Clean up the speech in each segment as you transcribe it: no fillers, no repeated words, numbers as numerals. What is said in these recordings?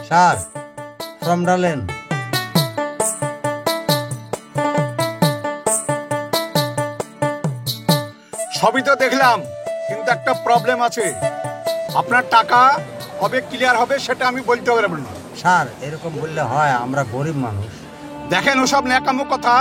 Sir form ডালেন। সবই তো দেখলাম, কিন্তু একটা প্রবলেম আছে। আপনার টাকা কবে ক্লিয়ার হবে সেটা আমি বলতে পারবো না। স্যার এরকম বললে হয়, আমরা গরিব মানুষ। দেখেন, ওসব ন্যাকামো কথা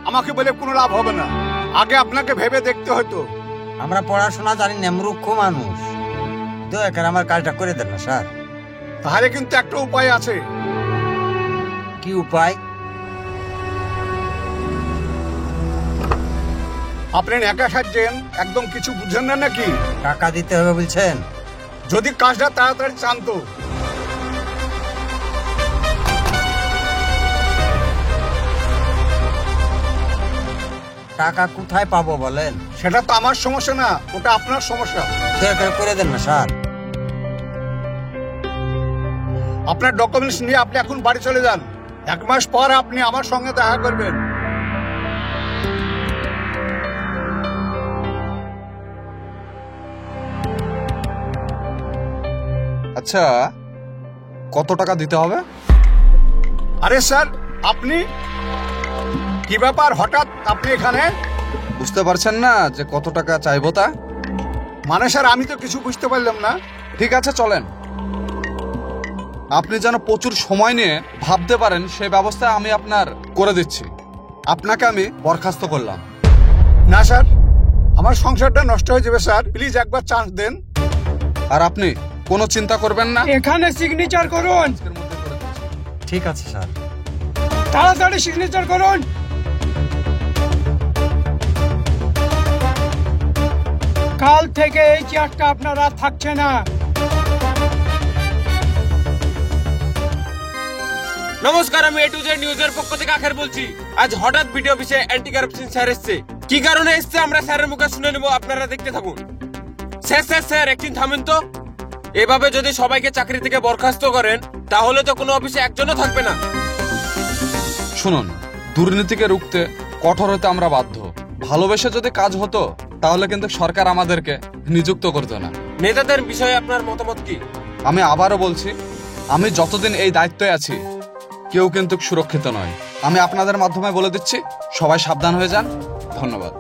আমাকে বলে কোনো লাভ হবে না। আগে আপনাকে ভেবে দেখতে হতো। আমরা পড়াশোনা জানি না, মূর্খ মানুষ। দয়া করে আমার কাজটা করে দেন না স্যার। তাহলে কিন্তু একটা উপায় আছে। কি উপায়? আপনি একা সাজছেন, একদম কিছু বুঝেন না নাকি? টাকা দিতে হবে বলছেন? যদি কাজটা তাড়াতাড়ি চান তো। টাকা কোথায় পাবো বলেন? সেটা তো আমার সমস্যা না, ওটা আপনার সমস্যা। দয়া করে করে দেন না স্যার। আপনার ডকুমেন্টস নিয়ে আপনি এখন বাড়ি চলে যান। 1 মাস পর আপনি আমার সঙ্গে দেখা করবেন। আচ্ছা, কত টাকা দিতে হবে? আরে স্যার, আপনি কি ব্যাপার, হঠাৎ আপনি এখানে? বুঝতে পারছেন না যে কত টাকা চাইবো তা? মানে স্যার, আমি তো কিছু বুঝতে পারলাম না। ঠিক আছে, চলেন। আপনি যেন প্রচুর সময় নিয়ে ভাবতে পারেন সেই ব্যবস্থা আমি আপনার করে দিচ্ছি। আপনাকে আমি বরখাস্ত করলাম। না স্যার, আমার সংসারটা নষ্ট হয়ে যাবে স্যার, প্লিজ একবার চান্স দেন। আর আপনি কোনো চিন্তা করবেন না। এখানে সিগনেচার করুন। ঠিক আছে স্যার। তাড়াতাড়ি সিগনেচার করুন। কাল থেকে এই চেয়ারটা আপনার আর থাকছে না। নমস্কার, আমি A to Z নিউজের পক্ষ থেকে আখের বলছি। আজ হঠাৎ ভিডিও অফিসে অ্যান্টি কারাপশন স্যার এসছে। কি কারণে এসছে আমরা স্যারের মুখে শুনে নেব, আপনারা দেখতে থাকুন। স্যার স্যার স্যার, একদিন থামেন তো। এভাবে যদি সবাইকে চাকরি থেকে বরখাস্ত করেন তাহলে তো কোনো অফিসে একজনও থাকবে না। শুনুন, দুর্নীতিকে রুখতে কঠোর হতে আমরা বাধ্য। ভালোবেসে যদি কাজ হতো তাহলে কিন্তু সরকার আমাদেরকে নিযুক্ত করতো না। নেতাদের বিষয়ে আপনার মতামত কি? আমি আবারও বলছি, আমি যতদিন এই দায়িত্বে আছি কেউ কিন্তু সুরক্ষিত নয়। আমি আপনাদের মাধ্যমে বলে দিচ্ছি, সবাই সাবধান হয়ে যান। ধন্যবাদ।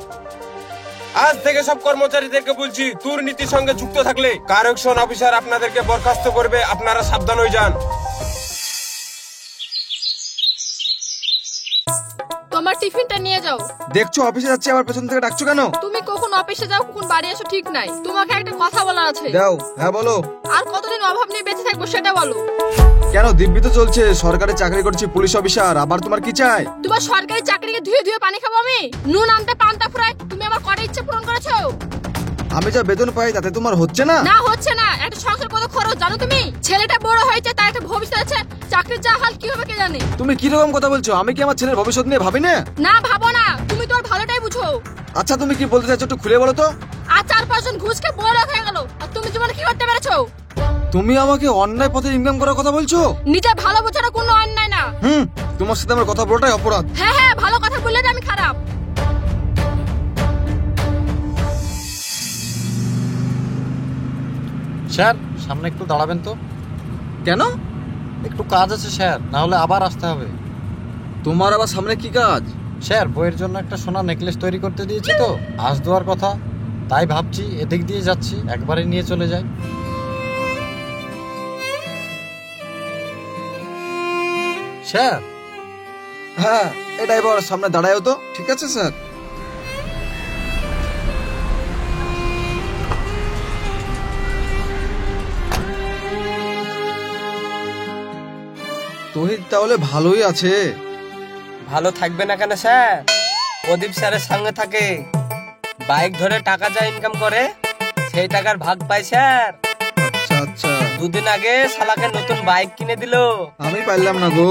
আজ থেকে সব কর্মচারীদেরকে বলছি, দুর্নীতির সঙ্গে যুক্ত থাকলে কারেকশন অফিসার আপনাদেরকে বরখাস্ত করবে, আপনারা সাবধান হয়ে যান। তোমার টিফিনটা নিয়ে যাও। দেখছো অফিসে যাচ্ছে, আবার পেছন থেকে ডাকছো কেন? তুমি কখন অফিসে যাও কখন বাড়ি আসো ঠিক নাই। তোমাকে একটা কথা বলার আছে। দাও। হ্যাঁ বলো। আর কতদিন অভাব নিয়ে বেঁচে থাকবো সেটা বলো। কেন দিব্যি তো চলছে, সরকারি চাকরি করছি, পুলিশ অফিসার, আবার তোমার কি চাই? তোমার সরকারি চাকরিকে ধুয়ে ধুয়ে পানি খাবো আমি? নুন আনতে পান্তা ফুরাই। তুমি আমার কটা ইচ্ছে পূরণ করেছো? আমি যা বেতন পাই তাতে তোমার হচ্ছে না? না হচ্ছে না। একটা সংসার কত খরচ জানো তুমি? ছেলেটা বড় হয়েছে, তার একটা ভবিষ্যৎ আছে। চাকরির যা হাল কি হবে কে জানে। তুমি কি রকম কথা বলছো? আমি কি আমার ছেলের ভবিষ্যৎ নিয়ে ভাবি না? না ভাবো না, তুমি তোর ভালোটাই বুঝো। আচ্ছা তুমি কি বলতে চাইছো একটু খুলে বলো তো। আর 4-5 জন ঘুষ খেয়ে বড় লোক হয়ে গেল, আর তুমি জীবনে কি করতে পেরেছো? তুমি আমাকে অন্যায় পথে ইনকাম করার কথা বলছো? নিজে ভালো বোঝানো কোনো অন্যায় না। তোমার সাথে আমার কথা বলাটাই অপরাধ। হ্যাঁ হ্যাঁ, ভালো কথা বললে তো আমি খারাপ। স্যার সামনে একটু দাঁড়াবেন তো। কেন? একটু কাজ আছে স্যার, না হলে আবার আসতে হবে। তোমার আবার সামনে কি কাজ? স্যার বইয়ের জন্য একটা সোনা নেকলেস তৈরি করতে দিয়েছি তো, আজ দেওয়ার কথা, তাই ভাবছি এদিক দিয়ে যাচ্ছি, একবারে নিয়ে চলে যাই। স্যার। হ্যাঁ, এটাই এবার সামনে দাঁড়ায়ও তো। ঠিক আছে স্যার। তোহিত তাহলে ভালোই আছে। ভালো থাকবে না কেন স্যার? প্রদীপ স্যারের সঙ্গে থাকে, বাইক ধরে টাকা যা ইনকাম করে সেই টাকার ভাগ পাই স্যার। আচ্ছা আচ্ছা। দুদিন আগে শালাকে নতুন বাইক কিনে দিল। আমি পারলাম না গো।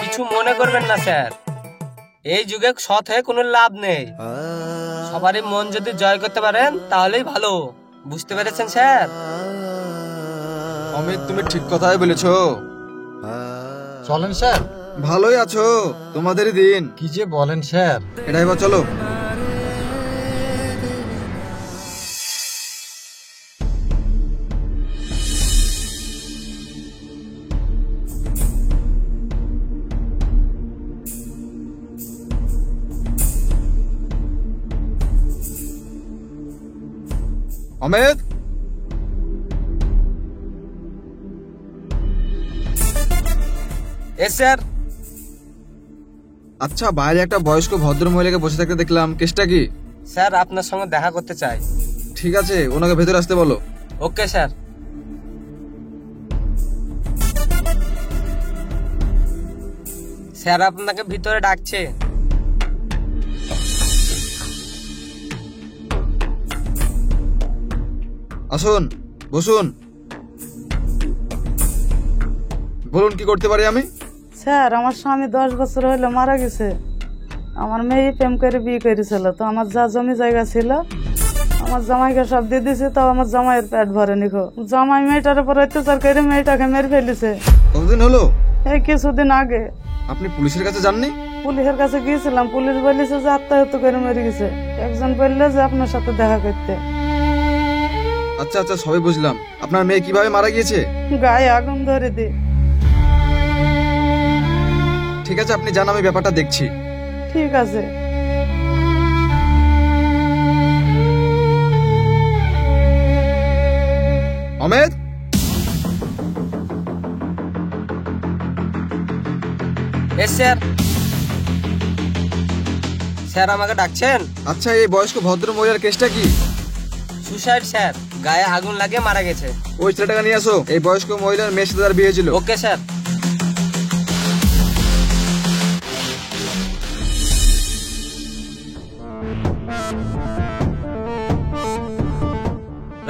কিছু মনে করবেন না স্যার, এই যুগে সৎ হয়ে কোনো লাভ নেই। সবারই মন যদি জয় করতে পারেন তাহলেই ভালো। বুঝতে পেরেছেন স্যার? অমিত, তুমি ঠিক কথাই বলেছো। চলেন স্যার। ভালোই আছো? তোমাদেরই দিন। কি যে বলেন স্যার। এটা এবার চলো। Amit, yes sir. আচ্ছা বাইরে একটা বয়স্ক ভদ্র মহিলাকে বসে থাকতে দেখলাম, কেসটা কি? স্যার আপনার সঙ্গে দেখা করতে চাই। ঠিক আছে, ওনাকে ভেতরে আসতে বলো। Okay sir. স্যার আপনাকে ভিতরে ডাকছে। আসুন, বসুন। বলুন কি করতে পারি আমি? স্যার আমার স্বামী 10 বছর হইলো মারা গেছে। আমার মেয়ে প্রেম করে বিয়ে করেছিল, তো আমার যা জমি জায়গা ছিল আমার জামাইকে সব দিয়ে দিয়েছে, তো আমার জামাইয়ের পেট ভরে নিখো। জামাই মেয়েটার উপর অত্যাচার করে মেয়েটাকে মেরে ফেলেছে। কতদিন হলো? এই কিছুদিন আগে। আপনি পুলিশের কাছে যাননি? পুলিশের কাছে গিয়েছিলাম, পুলিশ বলেছে যে আত্মহত্যা করে মরে গেছে। একজন বললো যে আপনার সাথে দেখা করতে। আচ্ছা আচ্ছা, সবই বুঝলাম। আপনার মেয়ে কিভাবে মারা গিয়েছে? গায়ে আগুন ধরে দি। ঠিক আছে, আপনি যান, আমি ব্যাপারটা দেখছি। ঠিক আছে। Amit, yes sir. স্যার আমাকে ডাকছেন? আচ্ছা এই বয়স্ক ভদ্র মহিলার কেসটা কি? সুসাইড স্যার, গায়ে আগুন লাগে মারা গেছে। ওই ছেলেটাকে নিয়ে আসো। এই বয়স্ক মহিলার মেয়ের সাথে তার বিয়ে ছিল। Okay sir.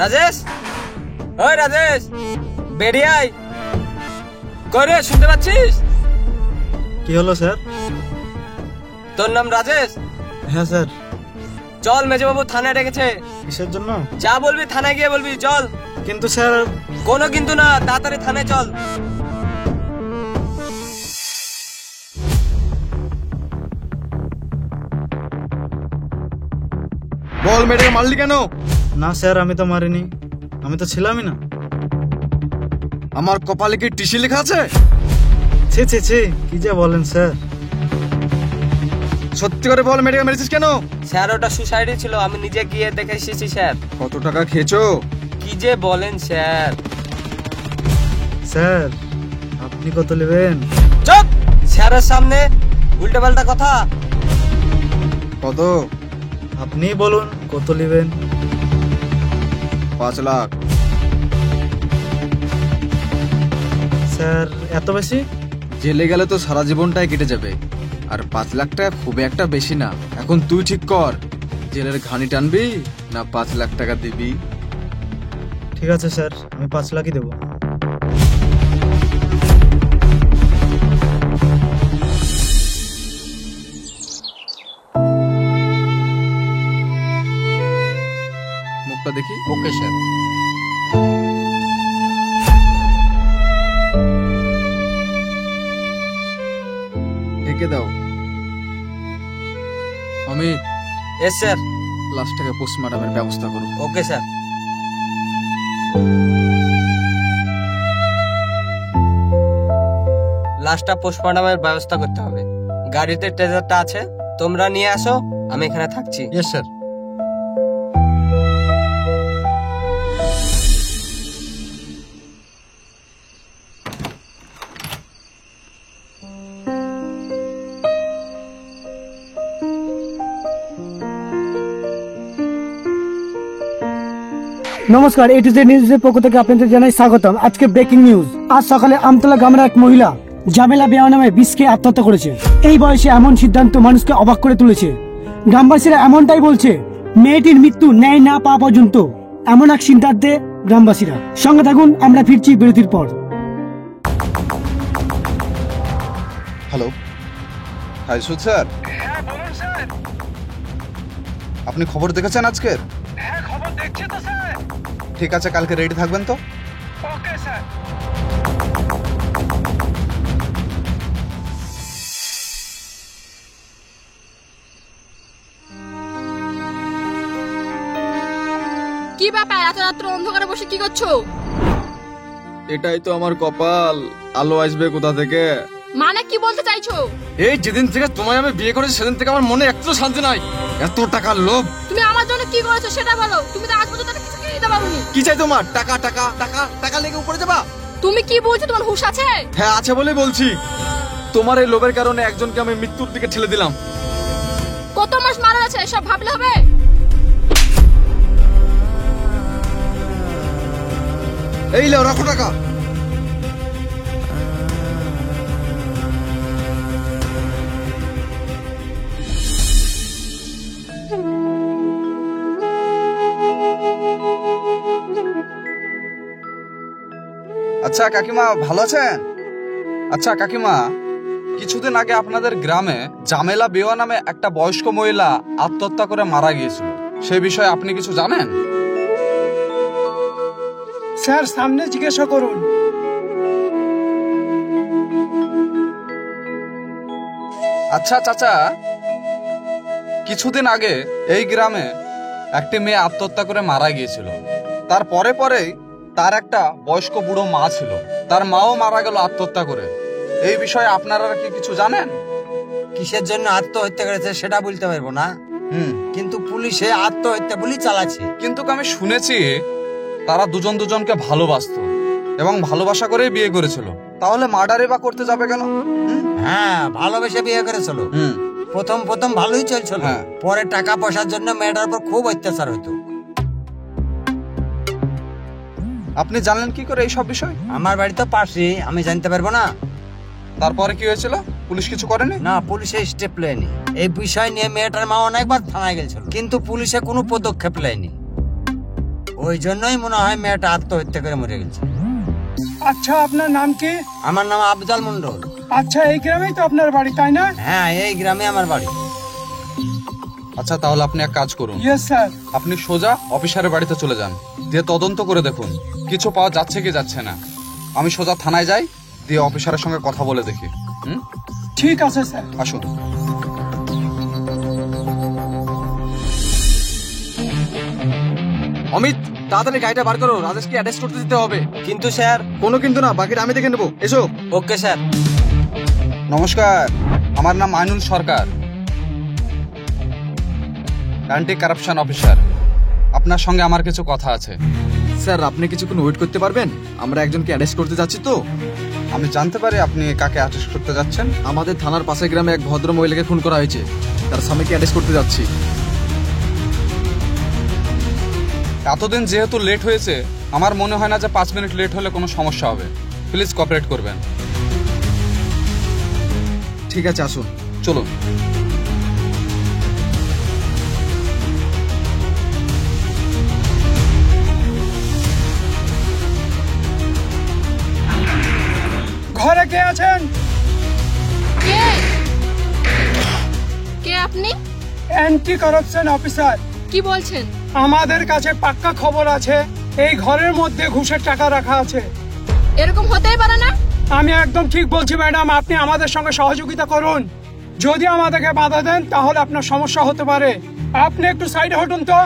রাজেশ, ওই রাজেশ, বেরিয়ে আয়। কই রে, শুনতে পাচ্ছিস? কি হলো স্যার? তোর নাম রাজেশ? হ্যাঁ স্যার। চল, মেজবাবু থানায় ডেকেছে। কিসের জন্য? যা বলবি থানায় গিয়ে বলবি, চল। কিন্তু স্যার। কোনো কিন্তু না, তাড়াতাড়ি থানায় চল। বল, মেয়েটাকে মারলি কেন? না স্যার, আমি তো মারিনি, আমি তো ছিলামই না। আমার কপালে কি টিসি লেখা আছে? ছি ছি ছি, কি যে বলেন স্যার। সত্যি করে বল, মেয়েটাকে মেরেছিস কেন? স্যার ওটা সুসাইডই ছিল, আমি নিজে গিয়ে দেখে এসেছি স্যার। কত টাকা খেয়েছো? কি যে বলেন স্যার। স্যার আপনি কত নেবেন? চুপ! স্যারের সামনে উল্টো পাল্টা কথা। কত? আপনিই বলুন কত নেবেন। 5 লাখ। স্যার এত বেশি? জেলে গেলে তো সারা জীবনটাই কেটে যাবে, আর 5 লাখ টাকা খুব একটা বেশি না। এখন তুই ঠিক কর, জেলের ঘানি টানবি না 5 লাখ টাকা দিবি? ঠিক আছে স্যার, আমি 5 লাখই দেবো। মুখটা দেখি। Okay sir. ঢেকে দাও। Amit, yes sir. লাশটাকে পোস্টমর্টমের ব্যবস্থা করো। Okay sir. লাশটা পোস্টমর্টমের ব্যবস্থা করতে হবে। গাড়িতে ট্রেজারটা আছে, তোমরা নিয়ে আসো, আমি এখানে থাকছি। Yes sir. নমস্কার, এটি যে নিউজের পক্ষ থেকে আপনাদের জানাই স্বাগতম। আজকে ব্রেকিং নিউজ। আজ সকালে আমতলা গ্রামের এক মহিলা জামেলা বেয়া নামে বিষ খেয়ে আত্মহত্যা করেছে। এই বয়সে এমন সিদ্ধান্ত মানুষকে অবাক করে তুলেছে। গ্রামবাসীরা এমনটাই বলছে, মেয়েটির মৃত্যু ন্যায় না পাওয়া পর্যন্ত। এমন এক সিদ্ধান্তে গ্রামবাসীরা। সঙ্গে থাকুন, আমরা ফিরছি বিরতির পর। হ্যালো, হাই সুদ স্যার। হ্যাঁ বলুন স্যার। আপনি খবর দেখেছেন আজকের? হ্যাঁ খবর দেখছি তো স্যার। ঠিক আছে, কালকে রেডি থাকবেন তো? Okay sir. কি ব্যাপার, এত রাত্র অন্ধকারে বসে কি করছো? এটাই তো আমার কপাল, আলো আসবে কোথা থেকে? মানে কি বলতে চাইছো? এই যেদিন থেকে তোমায় আমি বিয়ে করেছি সেদিন থেকে আমার মনে একটু শান্তি নাই। এত টাকার লোভ। তুমি আমার জন্য কি করেছো সেটা বলো। তুমি তো আজ পর্যন্ত কিছু কিনে কি চাই তোমার? টাকা টাকা টাকা টাকা লেগে উপরে যাবা? তুমি কি বলছো? তোমার হুঁশ আছে? হ্যাঁ আছে বলেই বলছি। তোমার এই লোভের কারণে একজনকে আমি মৃত্যুর দিকে ঠেলে দিলাম। কত মাস মারা আছে সব ভাবলে হবে? এই লেও, রাখো টাকা। আচ্ছা কাকিমা ভালো আছেন? আচ্ছা কাকিমা, কিছুদিন আগে আপনাদের গ্রামে জামেলা বেওয়া নামে একটা বয়স্ক মহিলা আত্মহত্যা করে মারা গিয়েছিল, সেই বিষয়ে আপনি কিছু জানেন? স্যার সামনে জিজ্ঞাসা করুন। আচ্ছা চাচা, কিছুদিন আগে এই গ্রামে একটি মেয়ে আত্মহত্যা করে মারা গিয়েছিল। তার পরে পরেই তার একটা বয়স্ক বুড়ো মা ছিল, তার মাও মারা গেল আত্মহত্যা করে। এই বিষয়ে আপনারা কি কিছু জানেন? কিসের জন্য আত্মহত্যা করেছে সেটা বলতে পারবো না, হুম, কিন্তু পুলিশে আত্মহত্যা বলি চালাচ্ছে। কিন্তু আমি শুনেছি তারা দুজন দুজনকে ভালোবাসতো এবং ভালোবাসা করেই বিয়ে করেছিল। তাহলে মার্ডারই বা করতে যাবে কেন? হ্যাঁ, ভালোবেসে বিয়ে করেছিল। হুম, প্রথম প্রথম ভালোই চলছিল, হ্যাঁ। পরে টাকা পয়সার জন্য মেয়েটার উপর খুব অত্যাচার হতো। আপনি জানলেন কি করে এই সব বিষয়? আমার বাড়ি তো পাশে, আমি জানতে পারবো না? তারপরে কি হয়েছিল? পুলিশ কিছু করেনি? না, পুলিশে স্টেপ নেয়নি। এই বিষয় নিয়ে মেয়েটার মা অনেকবার থানায় গেছিল, কিন্তু পুলিশে কোনো পদক্ষেপ নেয়নি। ওই জন্যই মনে হয় মেয়েটা আত্মহত্যা করে মরে গেছে। আচ্ছা আপনার নাম কি? আমার নাম আফজাল মন্ডল। আচ্ছা এই গ্রামেই তো আপনার বাড়ি তাই না? হ্যাঁ, এই গ্রামে আমার বাড়ি। আচ্ছা তাহলে আপনি এক কাজ করুন, ইয়েস স্যার। আপনি সোজা অফিসারের বাড়িতে চলে যান, দিয়ে তদন্ত করে দেখুন কিছু পাওয়া যাচ্ছে কি যাচ্ছে না। আমি সোজা থানায় যাই, দিয়ে অফিসারের সঙ্গে কথা বলে দেখি। হুম, ঠিক আছে স্যার। আসুন। অমিত, তাড়াতাড়ি গাড়িটা বার করো, রাজেশকে অ্যারেস্ট করতে দিতে হবে। কিন্তু স্যার। কোনো কিন্তু না, বাকিটা আমি দেখে নেবো। এসো। Okay sir. নমস্কার, আমার নাম আইনুল সরকার, অ্যান্টি কারাপশন অফিসার। আপনার সঙ্গে আমার কিছু কথা আছে। স্যার আপনি কিছুক্ষণ ওয়েট করতে পারবেন? আমরা একজনকে অ্যারেস্ট করতে যাচ্ছি তো। আমি জানতে পারি আপনি কাকে অ্যারেস্ট করতে যাচ্ছেন? আমাদের থানার পাশের গ্রামে এক ভদ্র মহিলাকে খুন করা হয়েছে, তার স্বামীকে অ্যারেস্ট করতে যাচ্ছি। এতদিন যেহেতু লেট হয়েছে, আমার মনে হয় না যে 5 মিনিট লেট হলে কোনো সমস্যা হবে। প্লিজ কোঅপারেট করবেন। ঠিক আছে, আসুন। চলুন। ঘরে কে আছেন? কে? কে আপনি? Anti corruption officer. কি বলছেন? আমাদের কাছে পাক্কা খবর আছে, এই ঘরের মধ্যে ঘুষের টাকা রাখা আছে। এরকম হতেই পারে না। আমি একদম ঠিক বলছি ম্যাডাম, আপনি আমাদের সঙ্গে সহযোগিতা করুন। যদি আমাদেরকে বাধা দেন তাহলে আপনার সমস্যা হতে পারে। আপনি একটু সাইডে হটুন তো।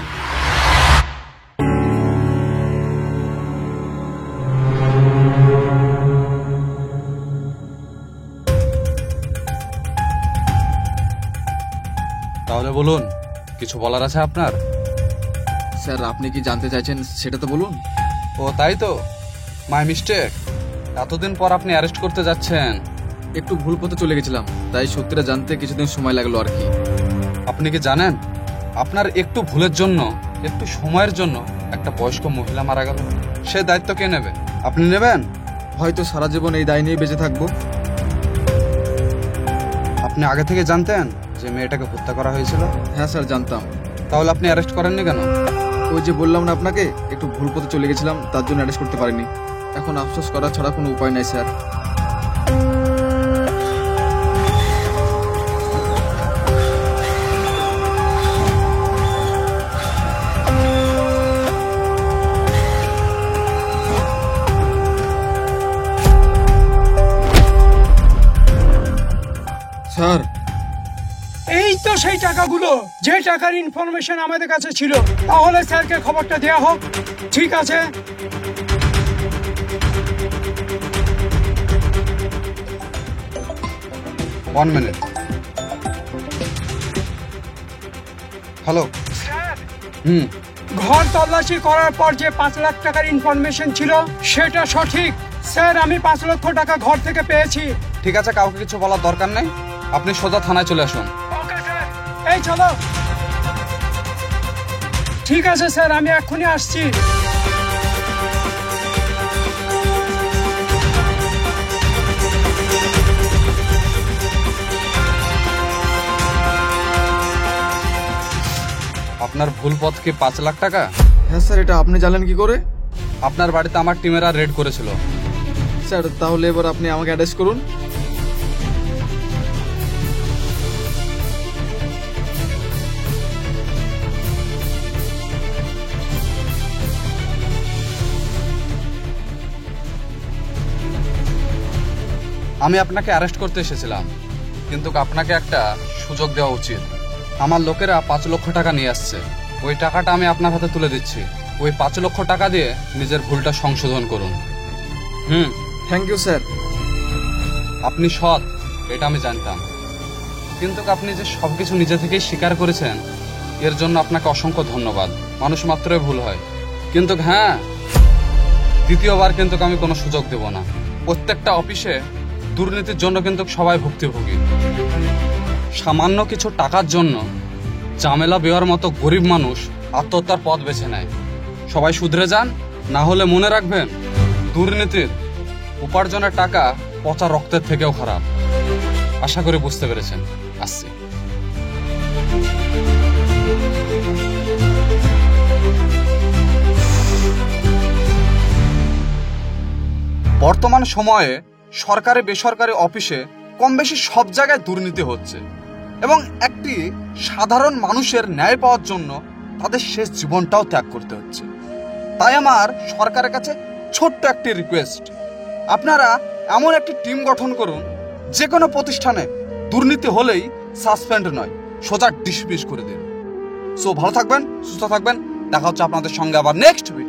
তাহলে বলুন, কিছু বলার আছে আপনার? স্যার আপনি কি জানতে চাইছেন সেটা তো বলুন। ও তাই তো, মাই মিস্টেক। এতদিন পর আপনি অ্যারেস্ট করতে যাচ্ছেন। একটু ভুল পথে চলে গেছিলাম, তাই সত্যিটা জানতে কিছুদিন সময় লাগলো আর কি। আপনি কি জানেন, আপনার একটু ভুলের জন্য, একটু সময়ের জন্য একটা বয়স্ক মহিলা মারা গেল। সে দায়িত্ব কে নেবে? আপনি নেবেন? হয়তো সারা জীবন এই দায় নিয়ে বেঁচে থাকবো। আপনি আগে থেকে জানতেন যে মেয়েটাকে হত্যা করা হয়েছিল? হ্যাঁ স্যার জানতাম। তাহলে আপনি অ্যারেস্ট করেননি কেন? ওই যে বললাম না আপনাকে, একটু ভুল পথে চলে গেছিলাম, তার জন্য অ্যারেস্ট করতে পারিনি। এখন আফসোস করা ছাড়া কোনো উপায় নাই স্যার। স্যার এই তো সেই টাকাগুলো, যে টাকার ইনফরমেশন আমাদের কাছে ছিল। তাহলে স্যারকে খবরটা দেওয়া হোক। ঠিক আছে। One minute. হ্যালো। স্যার হুম, ঘর তল্লাশি করার পর যে 5 লাখ টাকার ইনফরমেশন ছিল সেটা সঠিক। স্যার আমি 5 লক্ষ টাকা ঘর থেকে পেয়েছি। ঠিক আছে, কাউকে কিছু বলার দরকার নেই, আপনি সোজা থানায় চলে আসুন। ওকে স্যার, এই চলো। ঠিক আছে স্যার, আমি এক্ষুনি আসছি। আপনার ভুল পথ কি 5 লাখ টাকা? হ্যাঁ স্যার, এটা আপনি জানেন কি করে? আপনার বাড়িতে আমার টিমেরা রেড করেছিল। স্যার তাহলে এবার আপনি আমাকে অ্যাড্রেস করুন। আমি আপনাকে অ্যারেস্ট করতে এসেছিলাম, কিন্তু আপনাকে একটা সুযোগ দেওয়া উচিত। আমার লোকেরা 5 লক্ষ টাকা নিয়ে আসছে, ওই টাকাটা আমি আপনার হাতে তুলে দিচ্ছি। ওই 5 লক্ষ টাকা দিয়ে নিজের ভুলটা সংশোধন করুন। Thank you sir. আপনি সৎ, এটা আমি জানতাম, কিন্তু আপনি যে সবকিছু নিজে থেকেই স্বীকার করেছেন, এর জন্য আপনাকে অসংখ্য ধন্যবাদ। মানুষ মাত্রই ভুল হয়, কিন্তু হ্যাঁ, দ্বিতীয়বার কিন্তু আমি কোনো সুযোগ দেব না। প্রত্যেকটা অফিসে দুর্নীতির জন্য কিন্তু সবাই ভুক্তভোগী। সামান্য কিছু টাকার জন্য ঝামেলা বেওয়ার মতো গরিব মানুষ আত্মহত্যার পথ বেছে নেয়। সবাই শুধরে যান, না হলে মনে রাখবেন, দুর্নীতির উপার্জনের টাকা পচা রক্তের থেকেও খারাপ। আশা করি বুঝতে পেরেছেন। আসছি। বর্তমান সময়ে সরকারি বেসরকারি অফিসে কম বেশি সব জায়গায় দুর্নীতি হচ্ছে, এবং একটি সাধারণ মানুষের ন্যায় পাওয়ার জন্য তাদের শেষ জীবনটাও ত্যাগ করতে হচ্ছে। তাই আমার সরকারের কাছে ছোট্ট একটি রিকোয়েস্ট, আপনারা এমন একটি টিম গঠন করুন, যে কোনো প্রতিষ্ঠানে দুর্নীতি হলেই সাসপেন্ড নয়, সোজা ডিসমিস করে দিন। সো ভালো থাকবেন, সুস্থ থাকবেন, দেখা হচ্ছে আপনাদের সঙ্গে আবার নেক্সট ভিডিও।